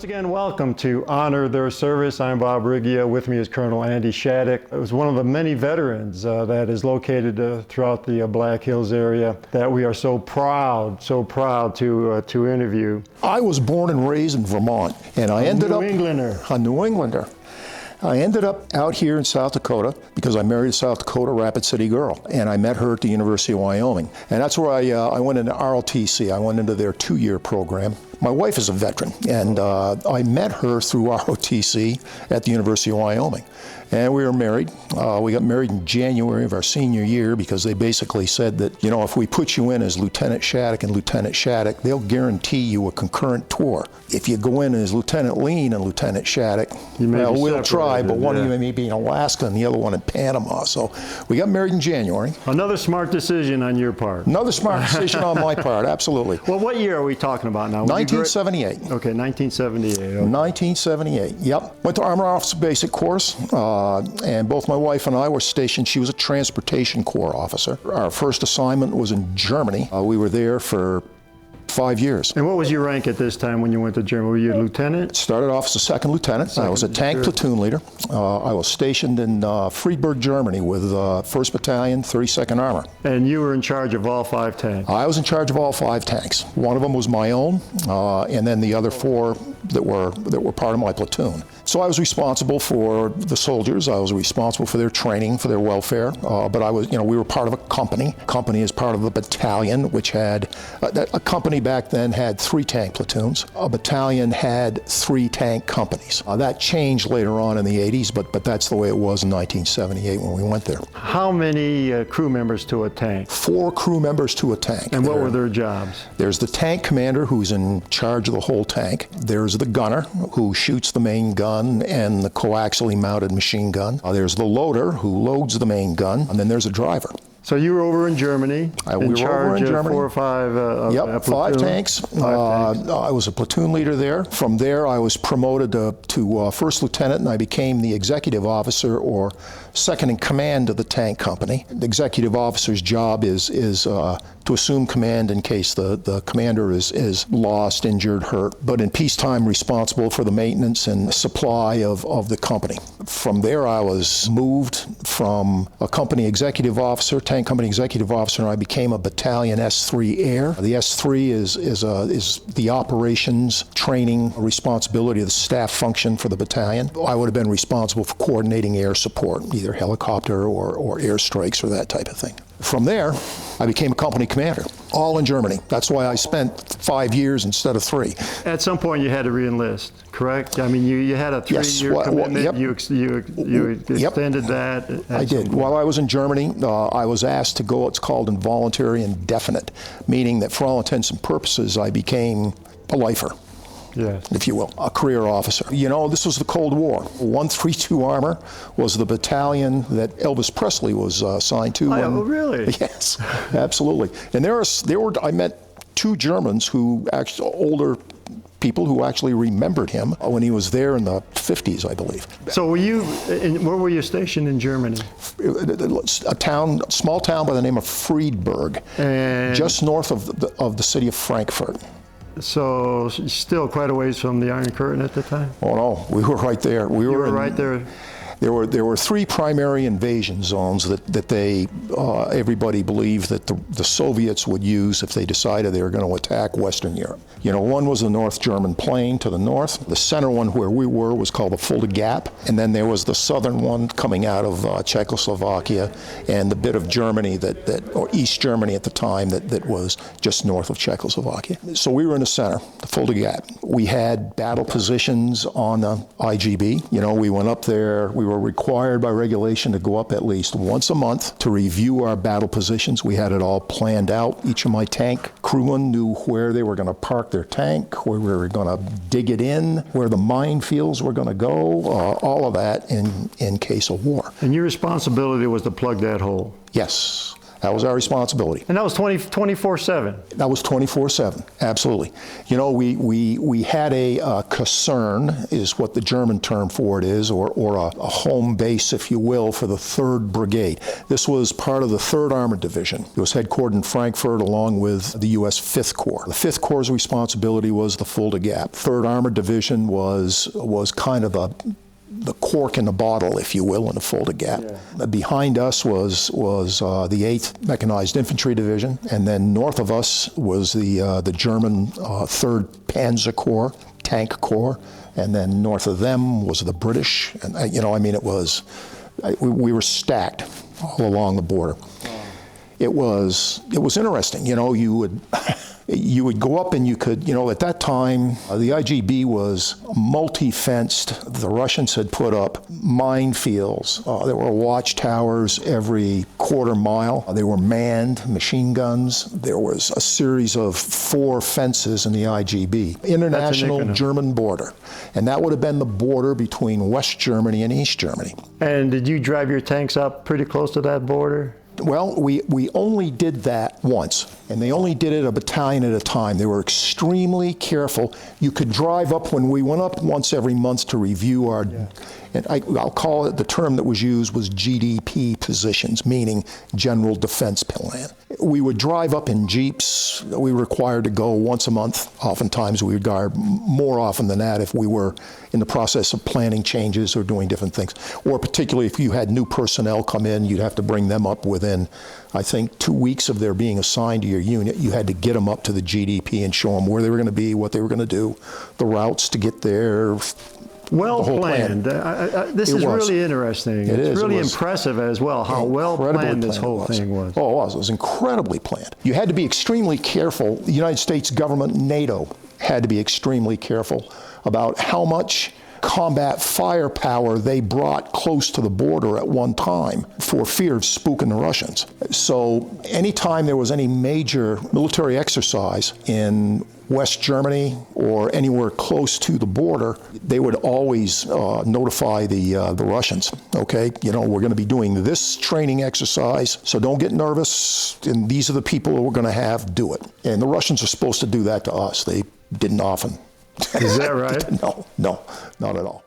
again, welcome to Honor Their Service. I'm Bob Riggio. With me is Colonel Andy Schattuck. It was one of the many veterans that is located throughout the Black Hills area that we are so proud to interview. I was born and raised in Vermont, and I ended up a New Englander. I ended up out here in South Dakota because I married a South Dakota Rapid City girl, and I met her at the University of Wyoming. And that's where I went into ROTC. I went into their 2-year program. My wife is a veteran, and I met her through ROTC at the University of Wyoming. And we were married. We got married in January of our senior year because they basically said that, you know, if we put you in as Lieutenant Schattuck and Lieutenant Schattuck, they'll guarantee you a concurrent tour. If you go in as Lieutenant Lean and Lieutenant Schattuck, well, we'll try, but one of you may be in Alaska and the other one in Panama. So we got married in January. Another smart decision on your part. Another smart decision on my part, absolutely. Well, what year are we talking about now? 1978. Okay, 1978. Okay. 1978, yep. Went to Armor Officer Basic Course, and both my wife and I were stationed. She was a Transportation Corps officer. Our first assignment was in Germany. We were there for 5 years. And what was your rank at this time when you went to Germany? Were you a lieutenant? Started off as a second lieutenant. I was a tank platoon leader. I was stationed in Friedberg, Germany with 1st Battalion, 32nd Armor. And you were in charge of all 5 tanks? I was in charge of all 5 tanks. One of them was my own, and then the other 4 that were part of my platoon. So I was responsible for the soldiers. I was responsible for their training, for their welfare. But I was, we were part of a company. Company is part of a battalion, which had a company back then had 3 tank platoons. A battalion had 3 tank companies. That changed later on in the 80s, but that's the way it was in 1978 when we went there. How many crew members to a tank? 4 crew members to a tank. And what were their jobs? There's the tank commander, who's in charge of the whole tank. There's the gunner, who shoots the main gun and the coaxially mounted machine gun. There's the loader, who loads the main gun, and then there's a driver. So you were over in Germany, in charge of 4 or 5 Yep, 5 tanks. I was a platoon leader there. From there, I was promoted to first lieutenant, and I became the executive officer or second in command of the tank company. The executive officer's job is to assume command in case the commander is lost, injured, hurt, but in peacetime responsible for the maintenance and supply of the company. From there, I was moved from a company executive officer, tank company executive officer, and I became a battalion S3 Air. The S3 is the operations, training, responsibility of the staff function for the battalion. I would have been responsible for coordinating air support, either helicopter or airstrikes or that type of thing. From there, I became a company commander, all in Germany. That's why I spent 5 years instead of 3. At some point, you had to re-enlist, correct? I mean, you had a 3-year commitment. Yep. You extended that. I did. While I was in Germany, I was asked to go what's called involuntary indefinite, meaning that for all intents and purposes, I became a lifer. Yes. If you will, a career officer. This was the Cold War. 132 Armor was the battalion that Elvis Presley was assigned to. Oh, really? Yes, absolutely. And I met 2 Germans older people who actually remembered him when he was there in the 50s, I believe. So where were you stationed in Germany? A small town by the name of Friedberg, just north of the city of Frankfurt. So still quite a ways from the Iron Curtain at the time? Oh no, we were right there. You were right there. There were 3 primary invasion zones that everybody believed that the Soviets would use if they decided they were going to attack Western Europe. One was the North German Plain to the north. The center one where we were was called the Fulda Gap, and then there was the southern one coming out of Czechoslovakia and the bit of Germany or East Germany at the time that was just north of Czechoslovakia. So we were in the center, the Fulda Gap. We had battle positions on the IGB. We went up there. We were required by regulation to go up at least once a month to review our battle positions. We had it all planned out. Each of my tank crewmen knew where they were going to park their tank, where we were going to dig it in, where the minefields were going to go, all of that in case of war. And your responsibility was to plug that hole? Yes. That was our responsibility. And that was 24/7. That was 24/7, absolutely. You know, we had a Kaserne, is what the German term for it is, or a home base, if you will, for the 3rd Brigade. This was part of the 3rd Armored Division. It was headquartered in Frankfurt along with the U.S. 5th Corps. The 5th Corps' responsibility was the Fulda Gap. 3rd Armored Division was kind of the cork in the bottle, if you will, in the Fulda Gap. Yeah. Behind us was the 8th Mechanized Infantry Division, and then north of us was the German 3rd Panzer Corps, Tank Corps, and then north of them was the British. And you know, I mean, we were stacked all along the border. It was interesting. You know, you would go up and you could, you know, at that time, the IGB was multi-fenced. The Russians had put up minefields. There were watchtowers every quarter mile. They were manned machine guns. There was a series of 4 fences in the IGB, International German border. And that would have been the border between West Germany and East Germany. And did you drive your tanks up pretty close to that border? Well, we only did that once, and they only did it a battalion at a time. They were extremely careful. You could drive up, when we went up once every month to review our, and I'll call it, the term that was used was GDP positions, meaning General Defense Plan. We would drive up in Jeeps. We were required to go once a month. Oftentimes we would go more often than that if we were in the process of planning changes or doing different things. Or particularly if you had new personnel come in, you'd have to bring them up within, I think, 2 weeks of their being assigned to your unit. You had to get them up to the GDP and show them where they were going to be, what they were going to do, the routes to get there. Well planned. This is really interesting. It's really impressive as well how well planned this whole thing was. Oh, it was. It was incredibly planned. You had to be extremely careful. The United States government, NATO, had to be extremely careful about how much combat firepower they brought close to the border at one time for fear of spooking the Russians. So anytime there was any major military exercise in West Germany or anywhere close to the border, they would always notify the Russians. Okay, you know, we're going to be doing this training exercise, so don't get nervous. And these are the people that we're going to have do it. And the Russians are supposed to do that to us. They didn't often. Is that right? No, not at all.